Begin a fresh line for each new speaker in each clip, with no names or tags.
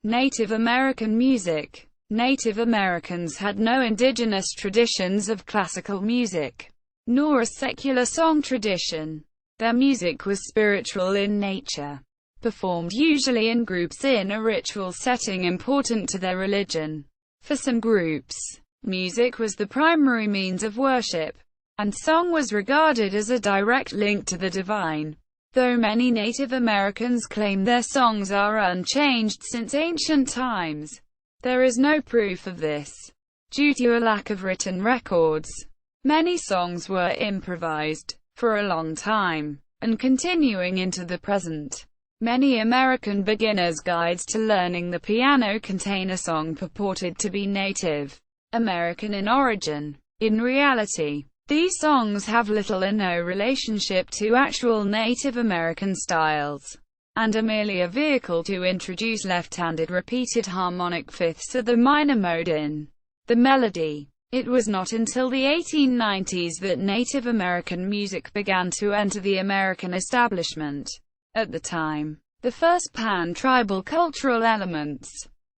Native American music. Native Americans had no indigenous traditions of classical music, nor a secular song tradition. Their music was spiritual in nature, performed usually in groups in a ritual setting important to their religion. For some groups, music was the primary means of worship, and song was regarded as a direct link to the divine. Though many Native Americans claim their songs are unchanged since ancient times, there is no proof of this, due to a lack of written records. Many songs were improvised for a long time, and continuing into the present. Many American beginner's guides to learning the piano contain a song purported to be Native American in origin. In reality, these songs have little or no relationship to actual Native American styles, and are merely a vehicle to introduce left-handed repeated harmonic fifths of the minor mode in the melody. It was not until the 1890s that Native American music began to enter the American establishment. At the time, the first pan-tribal cultural elements,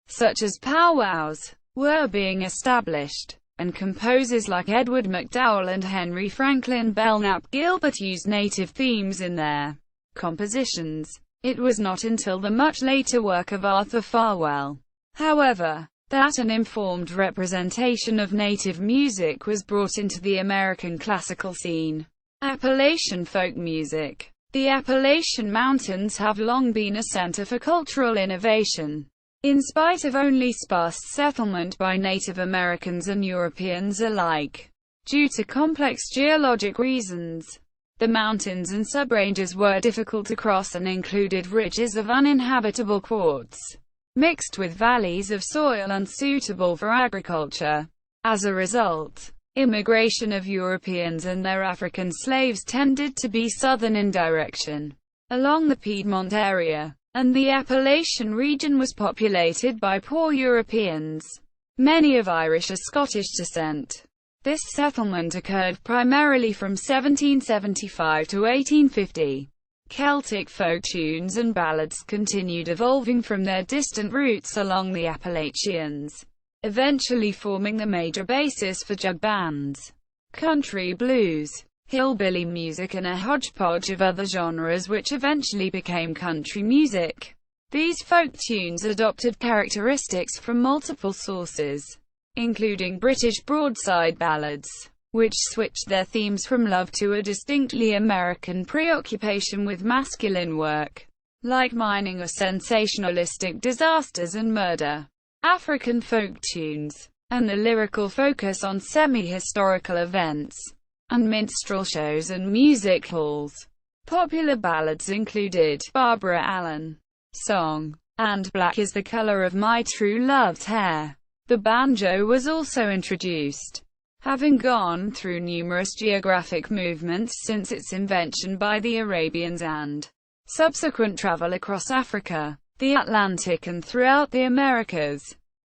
such as powwows, were being established, and composers like Edward MacDowell and Henry Franklin Belknap Gilbert used native themes in their compositions. It was not until the much later work of Arthur Farwell, however, that an informed representation of native music was brought into the American classical scene. Appalachian folk music. The Appalachian Mountains have long been a center for cultural innovation. In spite of only sparse settlement by Native Americans and Europeans alike, due to complex geologic reasons, the mountains and subranges were difficult to cross and included ridges of uninhabitable quartz, mixed with valleys of soil unsuitable for agriculture. As a result, immigration of Europeans and their African slaves tended to be southern in direction, along the Piedmont area, and the Appalachian region was populated by poor Europeans, many of Irish or Scottish descent. This settlement occurred primarily from 1775 to 1850. Celtic folk tunes and ballads continued evolving from their distant roots along the Appalachians, eventually forming the major basis for jug bands, country blues, hillbilly music and a hodgepodge of other genres which eventually became country music. These folk tunes adopted characteristics from multiple sources, including British broadside ballads, which switched their themes from love to a distinctly American preoccupation with masculine work, like mining or sensationalistic disasters and murder. African folk tunes, and the lyrical focus on semi-historical events, and minstrel shows and music halls. Popular ballads included Barbara Allen, Song, and Black is the Color of My True Love's Hair. The banjo was also introduced, having gone through numerous geographic movements since its invention by the Arabians and subsequent travel across Africa, the Atlantic and throughout the Americas.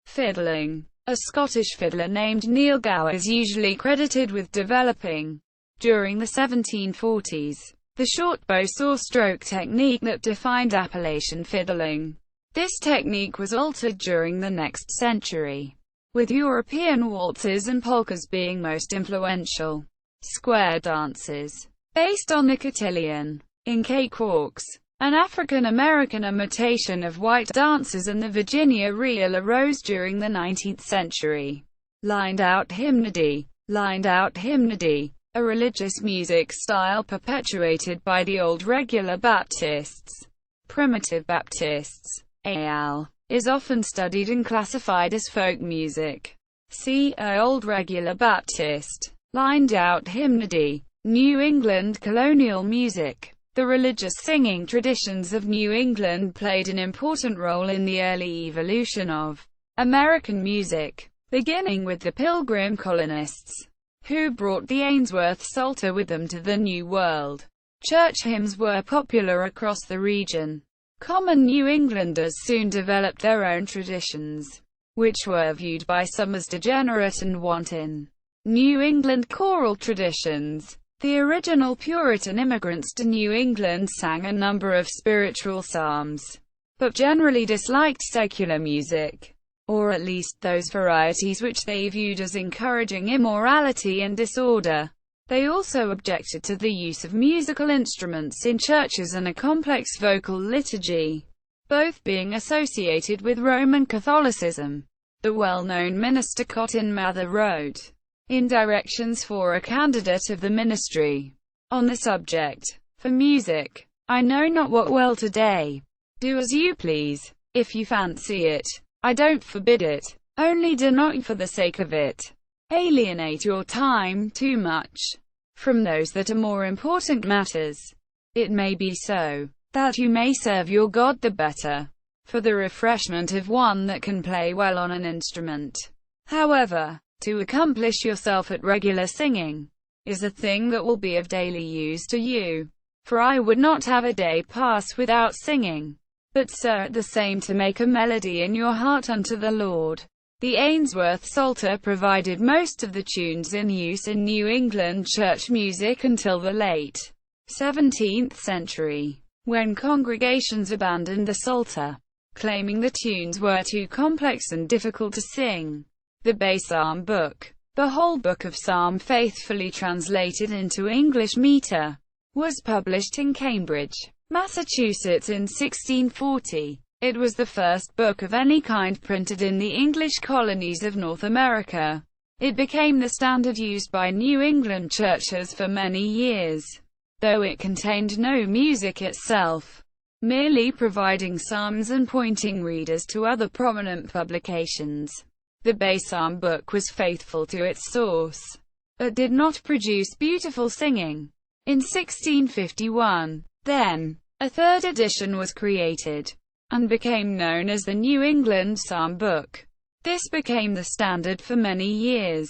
Fiddling. A Scottish fiddler named Neil Gower is usually credited with developing, during the 1740s, the short bow saw stroke technique that defined Appalachian fiddling. This technique was altered during the next century, with European waltzes and polkas being most influential. Square dances, based on the cotillion, in cakewalks, an African-American imitation of white dances, and the Virginia reel arose during the 19th century. Lined-out hymnody, a religious music style perpetuated by the Old Regular Baptists, Primitive Baptists, AL, is often studied and classified as folk music. See Old Regular Baptist. Lined-out hymnody, New England colonial music. The religious singing traditions of New England played an important role in the early evolution of American music, beginning with the Pilgrim colonists, who brought the Ainsworth Psalter with them to the New World. Church hymns were popular across the region. Common New Englanders soon developed their own traditions, which were viewed by some as degenerate and wanton. New England choral traditions. The original Puritan immigrants to New England sang a number of spiritual psalms, but generally disliked secular music, or at least those varieties which they viewed as encouraging immorality and disorder. They also objected to the use of musical instruments in churches and a complex vocal liturgy, both being associated with Roman Catholicism. The well-known minister Cotton Mather wrote in Directions for a Candidate of the Ministry on the subject, "For music, I know not what well today. Do as you please. If you fancy it, I don't forbid it. Only do not, for the sake of it, alienate your time too much from those that are more important matters. It may be so, that you may serve your God the better, for the refreshment of one that can play well on an instrument. However, to accomplish yourself at regular singing is a thing that will be of daily use to you. For I would not have a day pass without singing, but so at the same to make a melody in your heart unto the Lord." The Ainsworth Psalter provided most of the tunes in use in New England church music until the late 17th century, when congregations abandoned the Psalter, claiming the tunes were too complex and difficult to sing. The Bay Psalm Book, the whole book of Psalm faithfully translated into English meter, was published in Cambridge, Massachusetts in 1640. It was the first book of any kind printed in the English colonies of North America. It became the standard used by New England churches for many years, though it contained no music itself, merely providing psalms and pointing readers to other prominent publications. The Bay Psalm Book was faithful to its source, but did not produce beautiful singing. In 1651, then, a third edition was created, and became known as the New England Psalm Book. This became the standard for many years.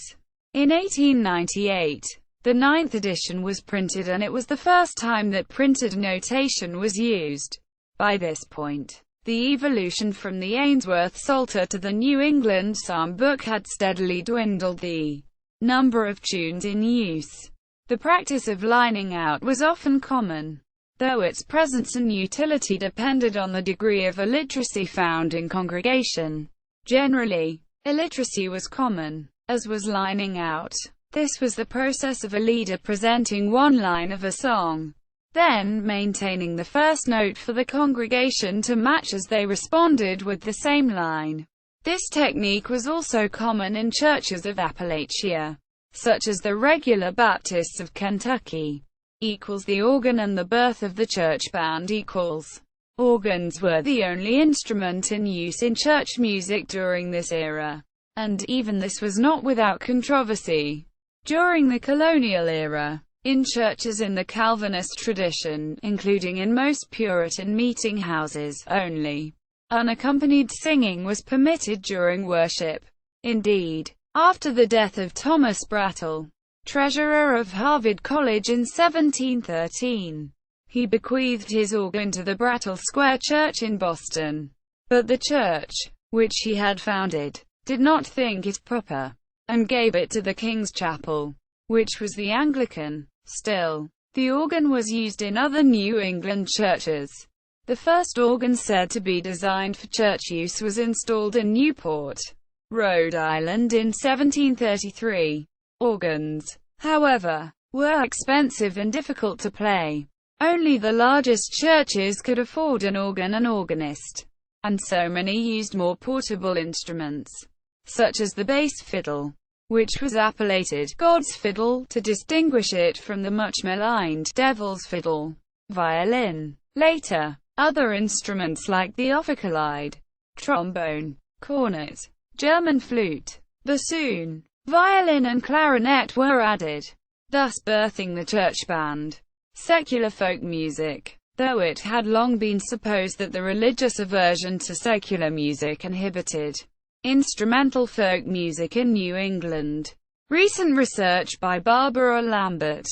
In 1898, the ninth edition was printed, and it was the first time that printed notation was used. By this point, the evolution from the Ainsworth Psalter to the New England Psalm Book had steadily dwindled the number of tunes in use. The practice of lining out was often common, though its presence and utility depended on the degree of illiteracy found in congregation. Generally, illiteracy was common, as was lining out. This was the process of a leader presenting one line of a song, then maintaining the first note for the congregation to match as they responded with the same line. This technique was also common in churches of Appalachia, such as the Regular Baptists of Kentucky. The organ and the birth of the church band. Organs were the only instrument in use in church music during this era, and even this was not without controversy. During the colonial era, in churches in the Calvinist tradition, including in most Puritan meeting houses, only unaccompanied singing was permitted during worship. Indeed, after the death of Thomas Brattle, treasurer of Harvard College in 1713, he bequeathed his organ to the Brattle Square Church in Boston. But the church, which he had founded, did not think it proper, and gave it to the King's Chapel, which was the Anglican. Still, the organ was used in other New England churches. The first organ said to be designed for church use was installed in Newport, Rhode Island in 1733. Organs, however, were expensive and difficult to play. Only the largest churches could afford an organ and organist, and so many used more portable instruments, such as the bass fiddle, which was appellated God's fiddle, to distinguish it from the much maligned devil's fiddle. Violin. Later, other instruments like the ophicleide, trombone, cornet, German flute, bassoon, violin and clarinet were added, thus birthing the church band. Secular folk music. Though it had long been supposed that the religious aversion to secular music inhibited instrumental folk music in New England, recent research by Barbara Lambert,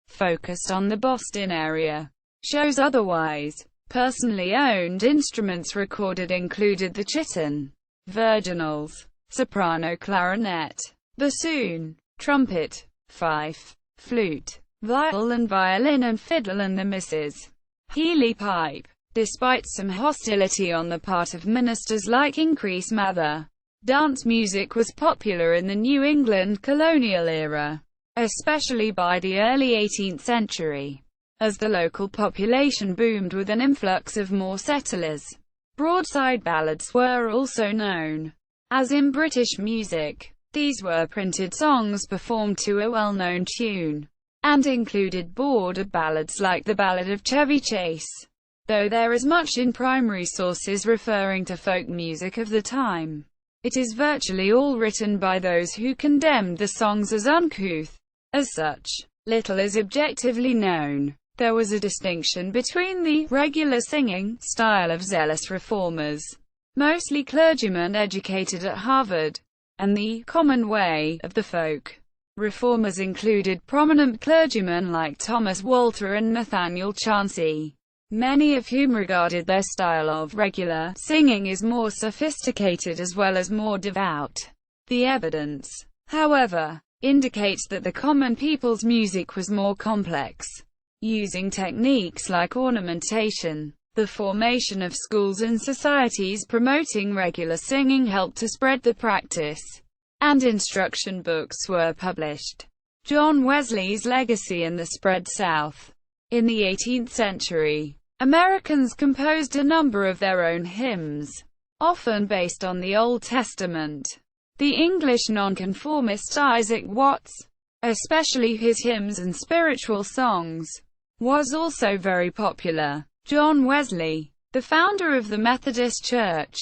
focused on the Boston area, shows otherwise. Personally owned instruments recorded included the chiton, virginals, soprano clarinet, bassoon, trumpet, fife, flute, viol and violin and fiddle, and the Mrs. Healy pipe. Despite some hostility on the part of ministers like Increase Mather, dance music was popular in the New England colonial era, especially by the early 18th century. As the local population boomed with an influx of more settlers, broadside ballads were also known. As in British music, these were printed songs performed to a well-known tune, and included border ballads like the Ballad of Chevy Chase. Though there is much in primary sources referring to folk music of the time, it is virtually all written by those who condemned the songs as uncouth. As such, little is objectively known. There was a distinction between the regular singing style of zealous reformers, mostly clergymen educated at Harvard, and the common way of the folk. Reformers included prominent clergymen like Thomas Walter and Nathaniel Chauncey, many of whom regarded their style of regular singing as more sophisticated as well as more devout. The evidence, however, indicates that the common people's music was more complex, using techniques like ornamentation. The formation of schools and societies promoting regular singing helped to spread the practice, and instruction books were published. John Wesley's legacy in the spread south. In the 18th century, Americans composed a number of their own hymns, often based on the Old Testament. The English nonconformist Isaac Watts, especially his hymns and spiritual songs, was also very popular. John Wesley, the founder of the Methodist Church,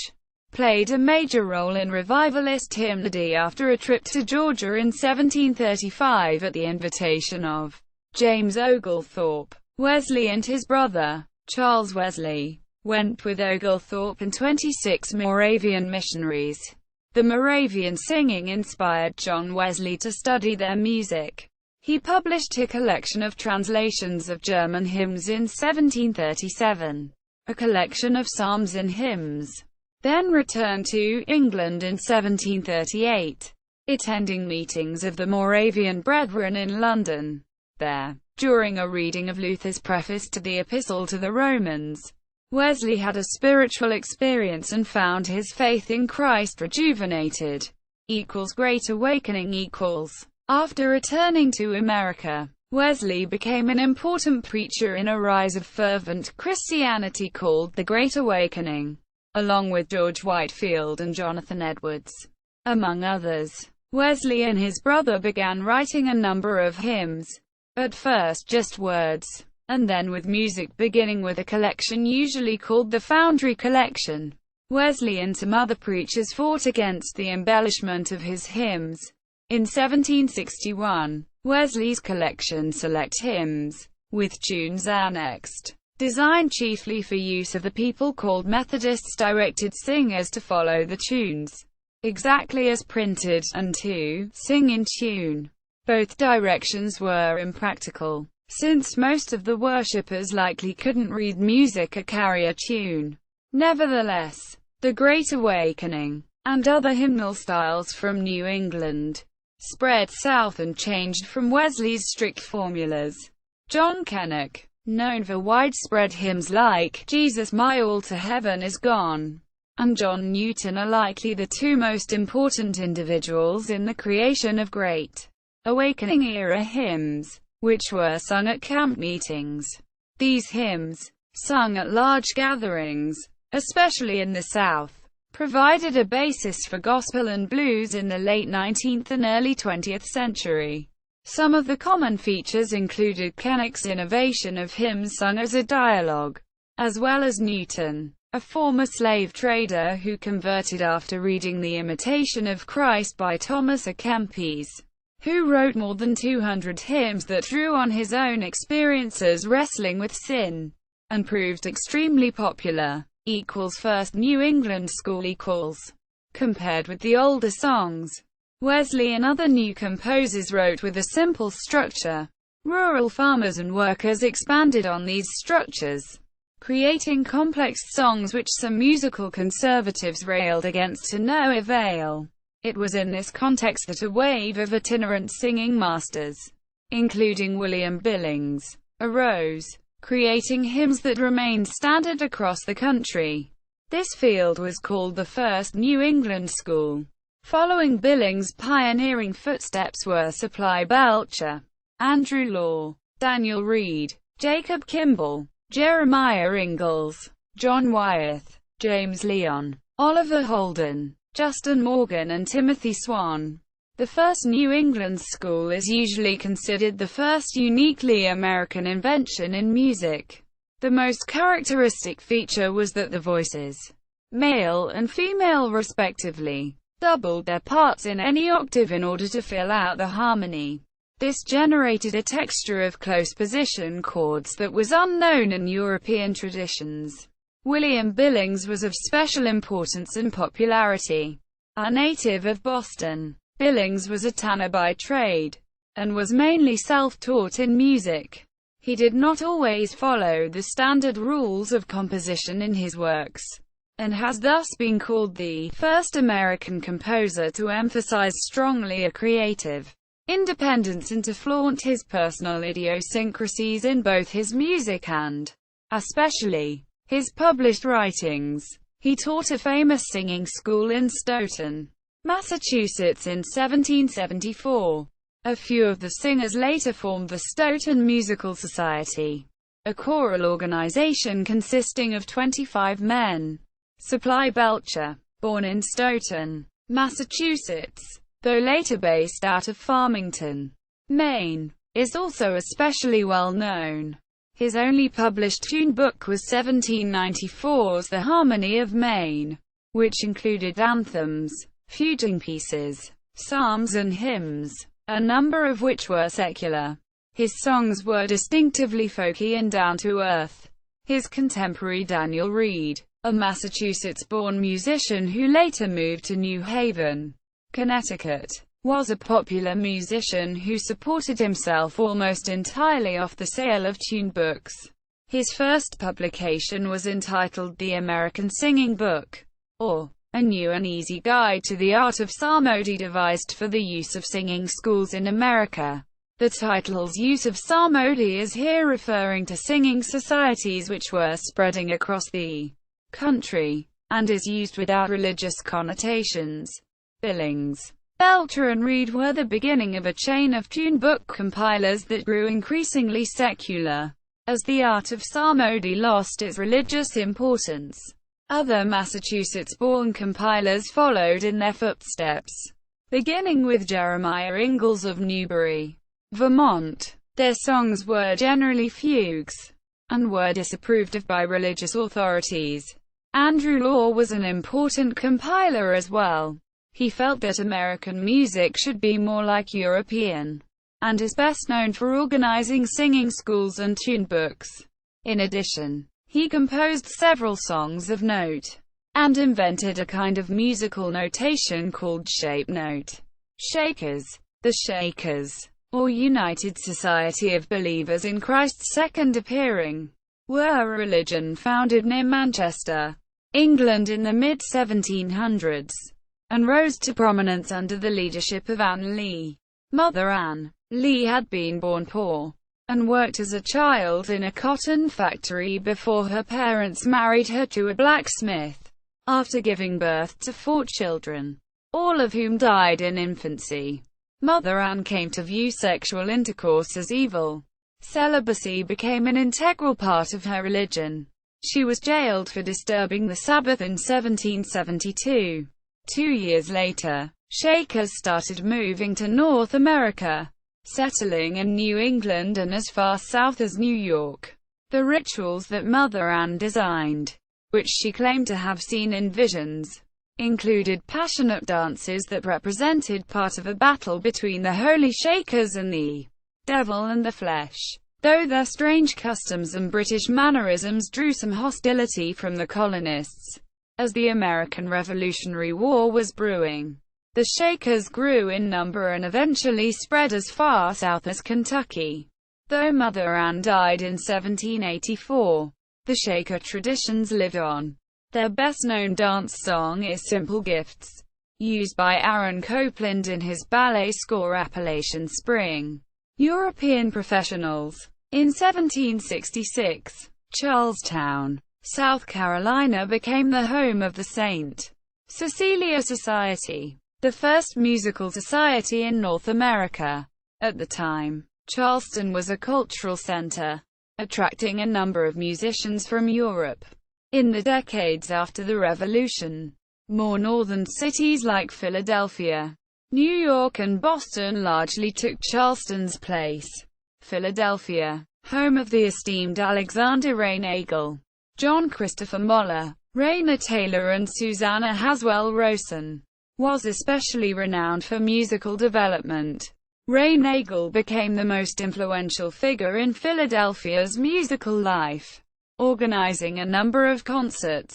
played a major role in revivalist hymnody after a trip to Georgia in 1735 at the invitation of James Oglethorpe. Wesley and his brother, Charles Wesley, went with Oglethorpe and 26 Moravian missionaries. The Moravian singing inspired John Wesley to study their music. He published a collection of translations of German hymns in 1737, a collection of psalms and hymns, then returned to England in 1738, attending meetings of the Moravian Brethren in London. There, during a reading of Luther's preface to the Epistle to the Romans, Wesley had a spiritual experience and found his faith in Christ rejuvenated. Great Awakening. After returning to America, Wesley became an important preacher in a rise of fervent Christianity called the Great Awakening, along with George Whitefield and Jonathan Edwards, among others. Wesley and his brother began writing a number of hymns, at first just words, and then with music, beginning with a collection usually called the Foundry Collection. Wesley and some other preachers fought against the embellishment of his hymns. In 1761, Wesley's collection Select Hymns, with tunes annexed, designed chiefly for use of the people called Methodists, directed singers to follow the tunes exactly as printed, and to sing in tune. Both directions were impractical, since most of the worshippers likely couldn't read music or carry a tune. Nevertheless, the Great Awakening, and other hymnal styles from New England, spread south and changed from Wesley's strict formulas. John Kennock, known for widespread hymns like Jesus My All to Heaven Is Gone, and John Newton are likely the two most important individuals in the creation of Great Awakening-era hymns, which were sung at camp meetings. These hymns, sung at large gatherings, especially in the South, provided a basis for gospel and blues in the late 19th and early 20th century. Some of the common features included Kennock's innovation of hymns sung as a dialogue, as well as Newton, a former slave trader who converted after reading The Imitation of Christ by Thomas à Kempis, who wrote more than 200 hymns that drew on his own experiences wrestling with sin, and proved extremely popular. First New England School compared with the older songs, Wesley and other new composers wrote with a simple structure. Rural farmers and workers expanded on these structures, creating complex songs which some musical conservatives railed against to no avail. It was in this context that a wave of itinerant singing masters, including William Billings, arose. creating hymns that remained standard across the country. This field was called the First New England School. Following Billings' pioneering footsteps were Supply Belcher, Andrew Law, Daniel Reed, Jacob Kimball, Jeremiah Ingalls, John Wyeth, James Leon, Oliver Holden, Justin Morgan and Timothy Swan. The First New England School is usually considered the first uniquely American invention in music. The most characteristic feature was that the voices, male and female respectively, doubled their parts in any octave in order to fill out the harmony. This generated a texture of close position chords that was unknown in European traditions. William Billings was of special importance and popularity. A native of Boston, Billings was a tanner by trade, and was mainly self-taught in music. He did not always follow the standard rules of composition in his works, and has thus been called the first American composer to emphasize strongly a creative independence and to flaunt his personal idiosyncrasies in both his music and, especially, his published writings. He taught a famous singing school in Stoughton, Massachusetts in 1774. A few of the singers later formed the Stoughton Musical Society, a choral organization consisting of 25 men. Supply Belcher, born in Stoughton, Massachusetts, though later based out of Farmington, Maine, is also especially well known. His only published tune book was 1794's The Harmony of Maine, which included anthems, fuguing pieces, psalms and hymns, a number of which were secular. His songs were distinctively folky and down-to-earth. His contemporary Daniel Reed, a Massachusetts-born musician who later moved to New Haven, Connecticut, was a popular musician who supported himself almost entirely off the sale of tune books. His first publication was entitled The American Singing Book, or A New and Easy Guide to the Art of Psalmody, devised for the use of singing schools in America. The title's use of psalmody is here referring to singing societies which were spreading across the country, and is used without religious connotations. Billings, Belcher and Reed were the beginning of a chain of tune book compilers that grew increasingly secular, as the art of psalmody lost its religious importance. Other Massachusetts-born compilers followed in their footsteps, beginning with Jeremiah Ingalls of Newbury, Vermont. Their songs were generally fugues, and were disapproved of by religious authorities. Andrew Law was an important compiler as well. He felt that American music should be more like European, and is best known for organizing singing schools and tune books. In addition, he composed several songs of note, and invented a kind of musical notation called shape note. Shakers. The Shakers, or United Society of Believers in Christ's Second Appearing, were a religion founded near Manchester, England in the mid-1700s, and rose to prominence under the leadership of Anne Lee. Mother Anne Lee had been born poor, and worked as a child in a cotton factory before her parents married her to a blacksmith, after giving birth to 4 children, all of whom died in infancy. Mother Anne came to view sexual intercourse as evil. Celibacy became an integral part of her religion. She was jailed for disturbing the Sabbath in 1772. 2 years later, Shakers started moving to North America, settling in New England and as far south as New York. The rituals that Mother Anne designed, which she claimed to have seen in visions, included passionate dances that represented part of a battle between the holy Shakers and the devil and the flesh. Though their strange customs and British mannerisms drew some hostility from the colonists, as the American Revolutionary War was brewing, the Shakers grew in number and eventually spread as far south as Kentucky. Though Mother Anne died in 1784, the Shaker traditions lived on. Their best-known dance song is Simple Gifts, used by Aaron Copland in his ballet score Appalachian Spring. European professionals In 1766, Charlestown, South Carolina became the home of the St. Cecilia Society, the first musical society in North America. At the time, Charleston was a cultural center, attracting a number of musicians from Europe. In the decades after the Revolution, more northern cities like Philadelphia, New York and Boston largely took Charleston's place. Philadelphia, home of the esteemed Alexander Reinagel, John Christopher Moller, Raina Taylor and Susanna Haswell Rosen, was especially renowned for musical development. Reinagel became the most influential figure in Philadelphia's musical life, organizing a number of concerts,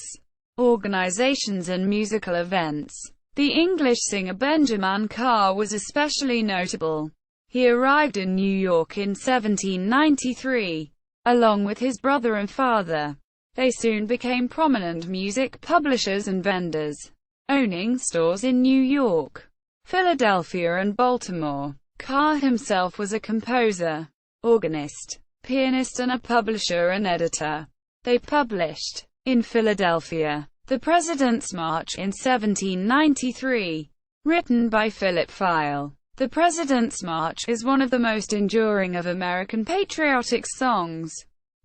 organizations and musical events. The English singer Benjamin Carr was especially notable. He arrived in New York in 1793, along with his brother and father. They soon became prominent music publishers and vendors, owning stores in New York, Philadelphia and Baltimore. Carr himself was a composer, organist, pianist and a publisher and editor. They published, in Philadelphia, The President's March in 1793, written by Philip File. The President's March is one of the most enduring of American patriotic songs.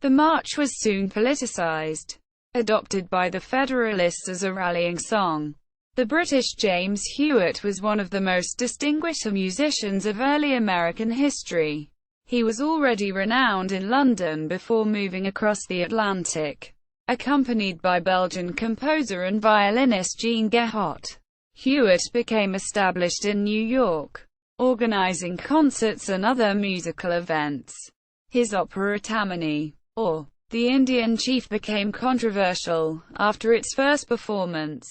The march was soon politicized, adopted by the Federalists as a rallying song. The British James Hewitt was one of the most distinguished musicians of early American history. He was already renowned in London before moving across the Atlantic. Accompanied by Belgian composer and violinist Jean Gehot, Hewitt became established in New York, organizing concerts and other musical events. His opera Tammany, or The Indian Chief, became controversial after its first performance.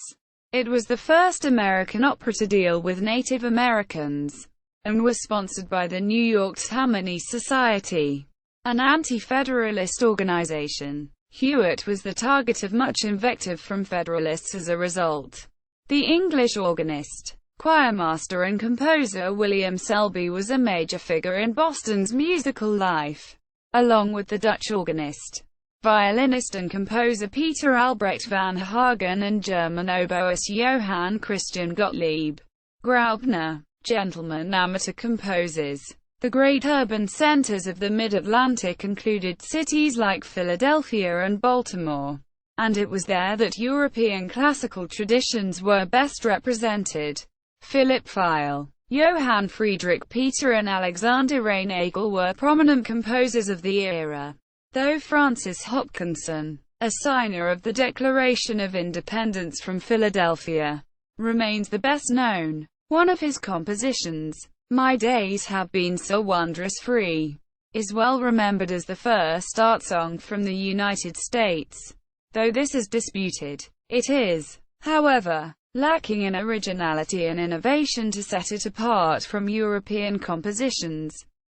It was the first American opera to deal with Native Americans, and was sponsored by the New York Tammany Society, an anti-federalist organization. Hewitt was the target of much invective from Federalists as a result. The English organist, choirmaster and composer William Selby was a major figure in Boston's musical life, along with the Dutch organist, violinist and composer Peter Albrecht van Hagen and German oboist Johann Christian Gottlieb Graupner. Gentlemen amateur composers. The great urban centers of the Mid-Atlantic included cities like Philadelphia and Baltimore, and it was there that European classical traditions were best represented. Philip File, Johann Friedrich Peter and Alexander Reinagel were prominent composers of the era, though Francis Hopkinson, a signer of the Declaration of Independence from Philadelphia, remains the best known. One of his compositions, My Days Have Been So Wondrous Free, is well remembered as the first art song from the United States. Though this is disputed, it is, however, lacking in originality and innovation to set it apart from European compositions.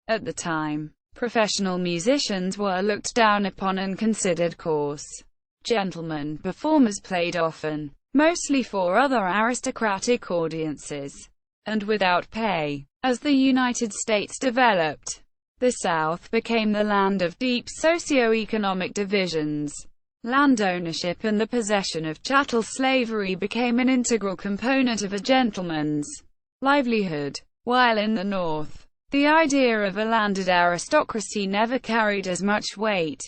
At the time, professional musicians were looked down upon and considered coarse. Gentlemen performers played often, mostly for other aristocratic audiences, and without pay. As the United States developed, the South became the land of deep socio-economic divisions. Land ownership and the possession of chattel slavery became an integral component of a gentleman's livelihood, while in the North, the idea of a landed aristocracy never carried as much weight.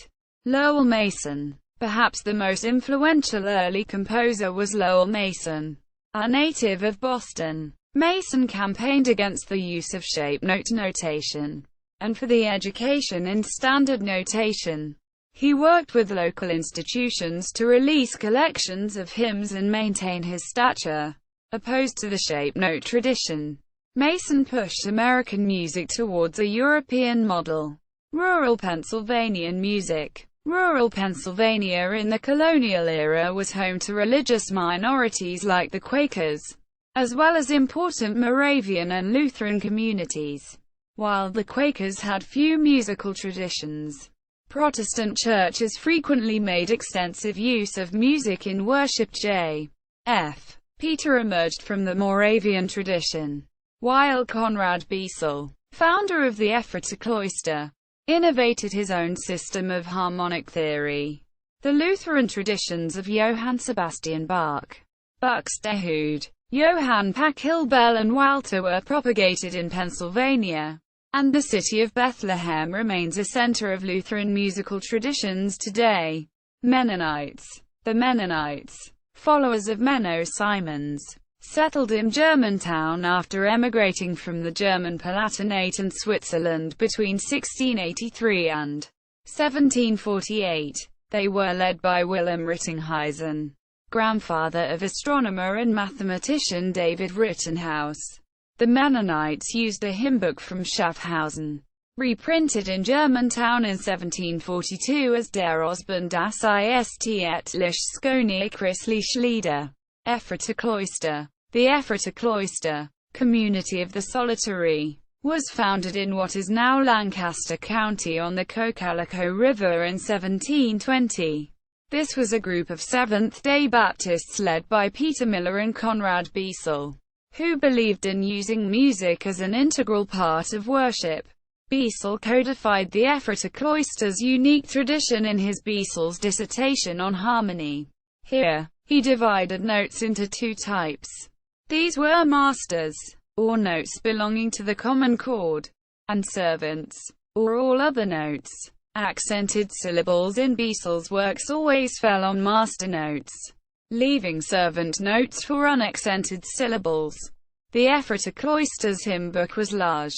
Lowell Mason, perhaps the most influential early composer, was Lowell Mason, a native of Boston. Mason campaigned against the use of shape note notation, and for the education in standard notation. He worked with local institutions to release collections of hymns and maintain his stature. Opposed to the shape note tradition, Mason pushed American music towards a European model. Rural Pennsylvanian music. Rural Pennsylvania in the colonial era was home to religious minorities like the Quakers, as well as important Moravian and Lutheran communities. While the Quakers had few musical traditions, Protestant churches frequently made extensive use of music in worship. J.F. Peter emerged from the Moravian tradition, while Conrad Beissel, founder of the Ephrata cloister, innovated his own system of harmonic theory. The Lutheran traditions of Johann Sebastian Bach, Buxtehude, Johann Pachelbel and Walter were propagated in Pennsylvania, and the city of Bethlehem remains a center of Lutheran musical traditions today. Mennonites. The Mennonites, followers of Menno Simons, settled in Germantown after emigrating from the German Palatinate and Switzerland between 1683 and 1748. They were led by Wilhelm Rittingheisen, grandfather of astronomer and mathematician David Rittenhouse. The Mennonites used a hymnbook from Schaffhausen, reprinted in Germantown in 1742 as Der Osborn das ist etliche christliche Lieder. Ephrata Cloister. The Ephrata Cloister, community of the Solitary, was founded in what is now Lancaster County on the Cocalico River in 1720. This was a group of Seventh-day Baptists led by Peter Miller and Conrad Beissel, who believed in using music as an integral part of worship. Beissel codified the Ephrata Cloister's unique tradition in his Beissel's dissertation on harmony. Here, he divided notes into two types. These were masters, or notes belonging to the common chord, and servants, or all other notes. Accented syllables in Beissel's works always fell on master notes, leaving servant notes for unaccented syllables. The Ephrata Cloister's hymn book was large,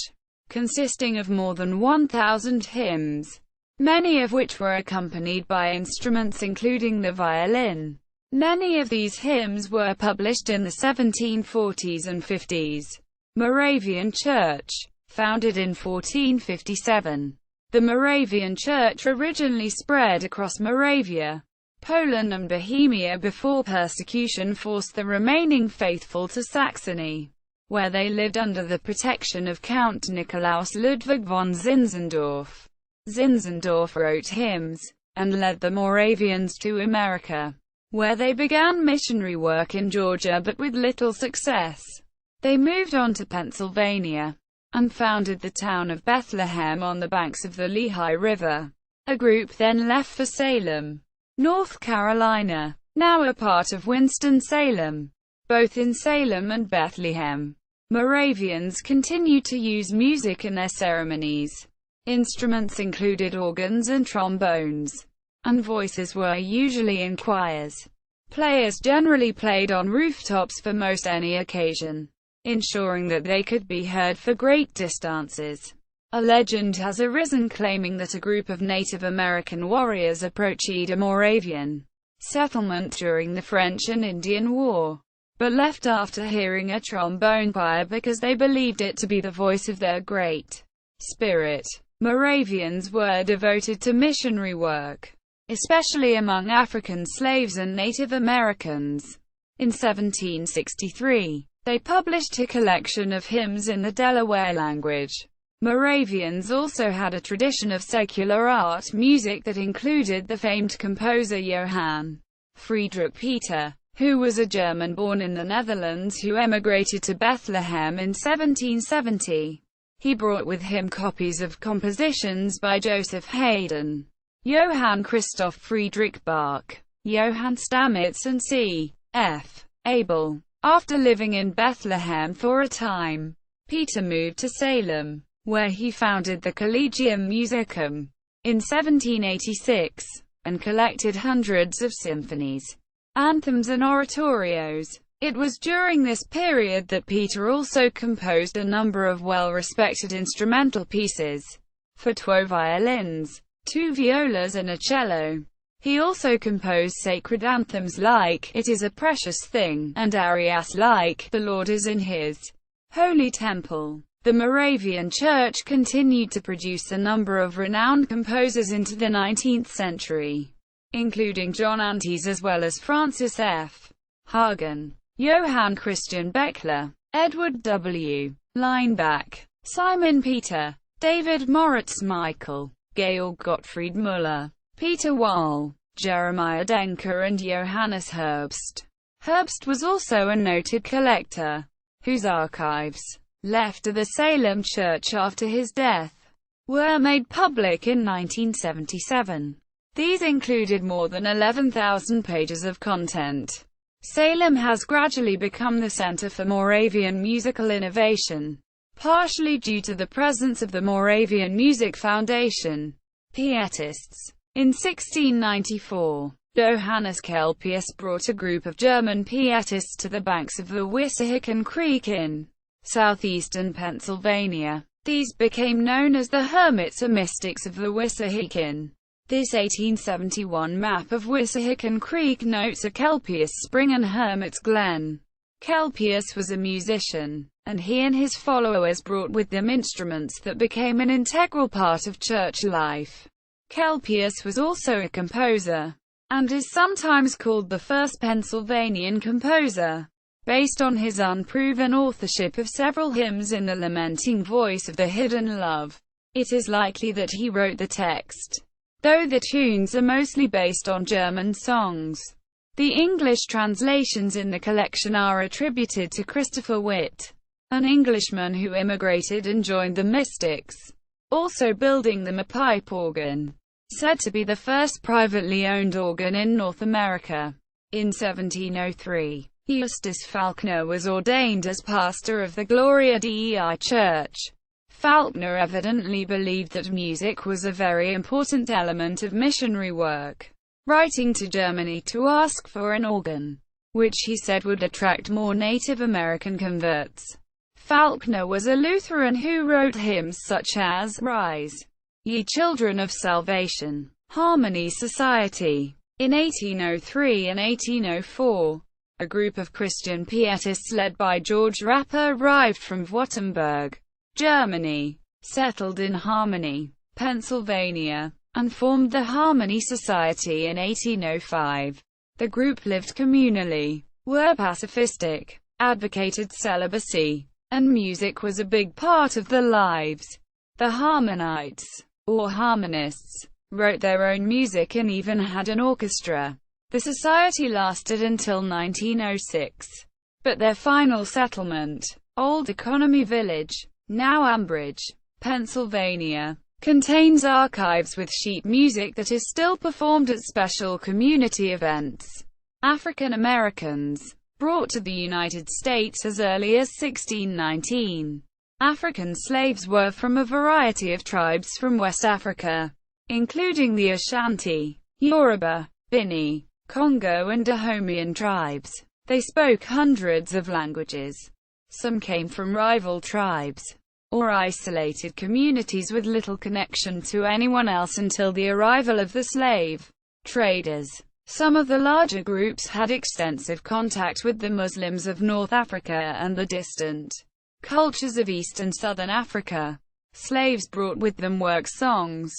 consisting of more than 1,000 hymns, many of which were accompanied by instruments including the violin. Many of these hymns were published in the 1740s and 50s. Moravian Church, founded in 1457. The Moravian Church originally spread across Moravia, Poland and Bohemia before persecution forced the remaining faithful to Saxony, where they lived under the protection of Count Nikolaus Ludwig von Zinzendorf. Zinzendorf wrote hymns, and led the Moravians to America, where they began missionary work in Georgia but with little success. They moved on to Pennsylvania, and founded the town of Bethlehem on the banks of the Lehigh River. A group then left for Salem, North Carolina, now a part of Winston-Salem. Both in Salem and Bethlehem, Moravians continued to use music in their ceremonies. Instruments included organs and trombones, and voices were usually in choirs. Players generally played on rooftops for most any occasion, ensuring that they could be heard for great distances. A legend has arisen claiming that a group of Native American warriors approached a Moravian settlement during the French and Indian War, but left after hearing a trombone choir because they believed it to be the voice of their Great Spirit. Moravians were devoted to missionary work, especially among African slaves and Native Americans. In 1763, they published a collection of hymns in the Delaware language. Moravians also had a tradition of secular art music that included the famed composer Johann Friedrich Peter, who was a German born in the Netherlands who emigrated to Bethlehem in 1770. He brought with him copies of compositions by Joseph Haydn, Johann Christoph Friedrich Bach, Johann Stamitz and C.F. Abel. After living in Bethlehem for a time, Peter moved to Salem, where he founded the Collegium Musicum in 1786, and collected hundreds of symphonies, anthems and oratorios. It was during this period that Peter also composed a number of well-respected instrumental pieces for 12 violins, 2 violas and a cello. He also composed sacred anthems like "It Is a Precious Thing" and arias like "The Lord Is in His Holy Temple." The Moravian Church continued to produce a number of renowned composers into the 19th century, including John Antes as well as Francis F. Hagen, Johann Christian Beckler, Edward W. Leinbach, Simon Peter, David Moritz Michael, Georg Gottfried Müller, Peter Wall, Jeremiah Denker and Johannes Herbst. Herbst was also a noted collector, whose archives, left to the Salem Church after his death, were made public in 1977. These included more than 11,000 pages of content. Salem has gradually become the center for Moravian musical innovation, partially due to the presence of the Moravian Music Foundation. Pietists. In 1694, Johannes Kelpius brought a group of German Pietists to the banks of the Wissahickon Creek in southeastern Pennsylvania. These became known as the Hermits or Mystics of the Wissahickon. This 1871 map of Wissahickon Creek notes a Kelpius Spring and Hermit's Glen. Kelpius was a musician, and he and his followers brought with them instruments that became an integral part of church life. Kelpius was also a composer, and is sometimes called the first Pennsylvanian composer, based on his unproven authorship of several hymns in the lamenting voice of the hidden love. It is likely that he wrote the text, though the tunes are mostly based on German songs. The English translations in the collection are attributed to Christopher Witt, an Englishman who immigrated and joined the Mystics, also building them a pipe organ, said to be the first privately owned organ in North America. In 1703, Eustace Falkner was ordained as pastor of the Gloria Dei Church. Falkner evidently believed that music was a very important element of missionary work, writing to Germany to ask for an organ, which he said would attract more Native American converts. Falkner was a Lutheran who wrote hymns such as Rise, Ye Children of Salvation, Harmony Society. In 1803 and 1804, a group of Christian Pietists led by George Rapper arrived from Württemberg, Germany, settled in Harmony, Pennsylvania, and formed the Harmony Society in 1805. The group lived communally, were pacifistic, advocated celibacy, and music was a big part of their lives. The Harmonites, or Harmonists, wrote their own music and even had an orchestra. The society lasted until 1906, but their final settlement, Old Economy Village, now Ambridge, Pennsylvania, contains archives with sheet music that is still performed at special community events. African Americans, brought to the United States as early as 1619. African slaves were from a variety of tribes from West Africa, including the Ashanti, Yoruba, Bini, Congo and Dahomean tribes. They spoke hundreds of languages. Some came from rival tribes, or isolated communities with little connection to anyone else until the arrival of the slave traders. Some of the larger groups had extensive contact with the Muslims of North Africa and the distant cultures of East and Southern Africa. Slaves brought with them work songs,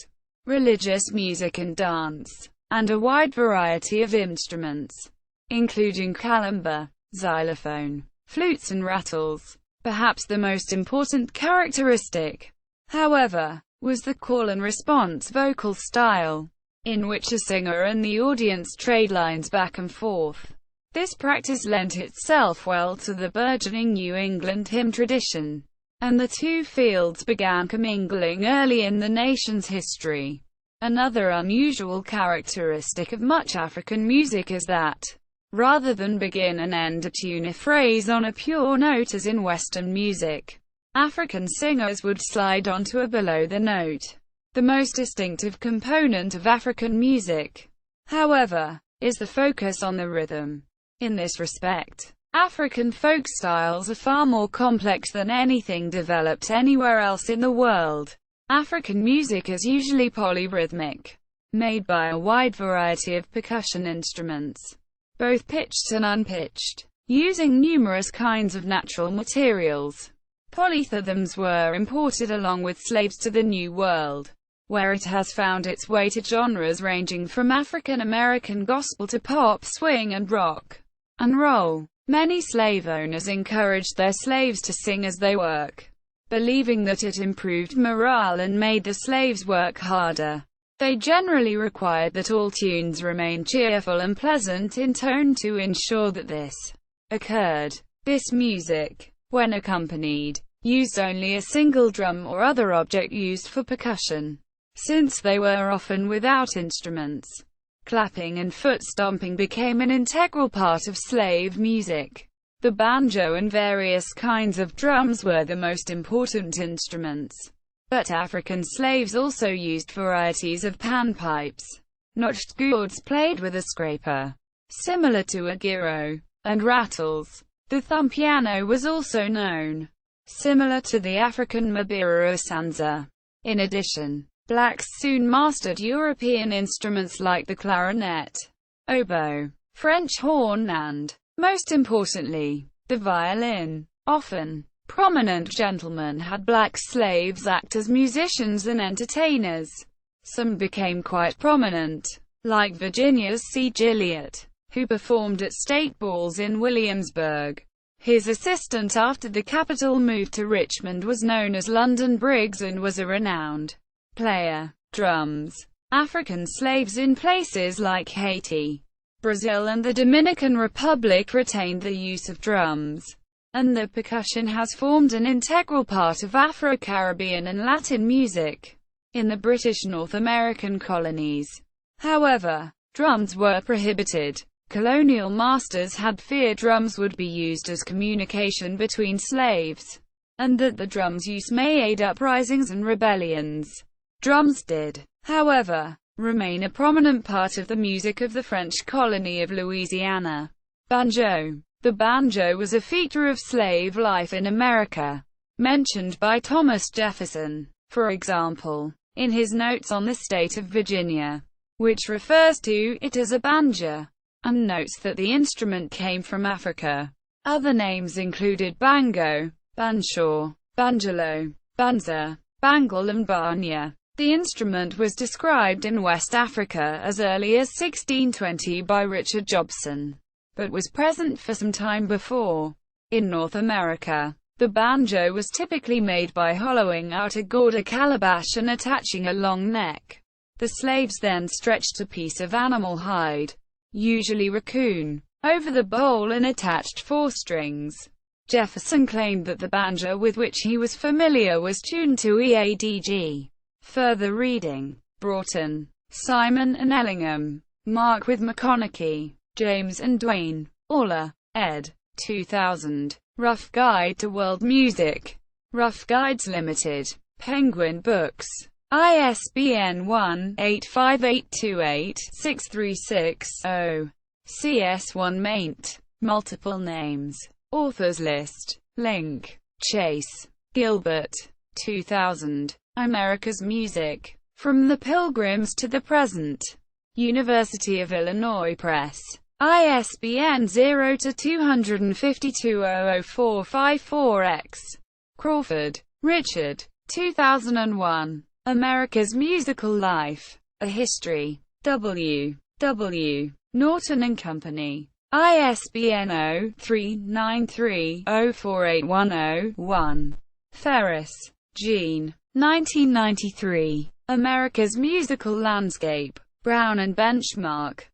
religious music and dance, and a wide variety of instruments, including kalimba, xylophone, flutes and rattles. Perhaps the most important characteristic, however, was the call-and-response vocal style, in which a singer and the audience trade lines back and forth. This practice lent itself well to the burgeoning New England hymn tradition, and the two fields began commingling early in the nation's history. Another unusual characteristic of much African music is that, rather than begin and end a tune or phrase on a pure note as in Western music, African singers would slide onto a below-the-note. The most distinctive component of African music, however, is the focus on the rhythm. In this respect, African folk styles are far more complex than anything developed anywhere else in the world. African music is usually polyrhythmic, made by a wide variety of percussion instruments, both pitched and unpitched, using numerous kinds of natural materials. Polythythms were imported along with slaves to the New World, where it has found its way to genres ranging from African American gospel to pop, swing and rock and roll. Many slave owners encouraged their slaves to sing as they work, believing that it improved morale and made the slaves work harder. They generally required that all tunes remain cheerful and pleasant in tone to ensure that this occurred. This music, when accompanied used only a single drum or other object used for percussion, since they were often without instruments. Clapping and foot stomping became an integral part of slave music. The banjo and various kinds of drums were the most important instruments, but African slaves also used varieties of panpipes, notched gourds played with a scraper, similar to a gyro, and rattles. The thumb piano was also known, similar to the African mbira or sanza. In addition, blacks soon mastered European instruments like the clarinet, oboe, French horn and, most importantly, the violin. Often, prominent gentlemen had black slaves act as musicians and entertainers. Some became quite prominent, like Virginia's C. Gilliatt, who performed at state balls in Williamsburg. His assistant after the capital moved to Richmond was known as London Briggs and was a renowned player. Drums. African slaves in places like Haiti, Brazil and the Dominican Republic retained the use of drums, and the percussion has formed an integral part of Afro-Caribbean and Latin music. In the British North American colonies, however, drums were prohibited. Colonial masters had feared drums would be used as communication between slaves, and that the drums' use may aid uprisings and rebellions. Drums did, however, remain a prominent part of the music of the French colony of Louisiana. Banjo. The banjo was a feature of slave life in America, mentioned by Thomas Jefferson, for example, in his Notes on the State of Virginia, which refers to it as a banjo, and notes that the instrument came from Africa. Other names included bango, banshaw, banjolo, banza, bangle and banya. The instrument was described in West Africa as early as 1620 by Richard Jobson, but was present for some time before. In North America, the banjo was typically made by hollowing out a gourd or calabash and attaching a long neck. The slaves then stretched a piece of animal hide, usually raccoon, over the bowl and attached 4 strings. Jefferson claimed that the banjo with which he was familiar was tuned to EADG. Further reading: Broughton, Simon and Ellingham, Mark with McConaughey, James and Duane, Auler, ed. 2000. Rough Guide to World Music. Rough Guides Limited. Penguin Books. ISBN 1-85828-636-0. CS1 maint. Multiple names. Authors list. Link. Chase. Gilbert. 2000. America's Music. From the Pilgrims to the Present. University of Illinois Press. ISBN 0-252-00454-X. Crawford, Richard. 2001. America's Musical Life. A History. W. W. Norton and Company. ISBN 0-393-04810-1. Ferris, Jean. 1993. America's Musical Landscape. Brown and Benchmark.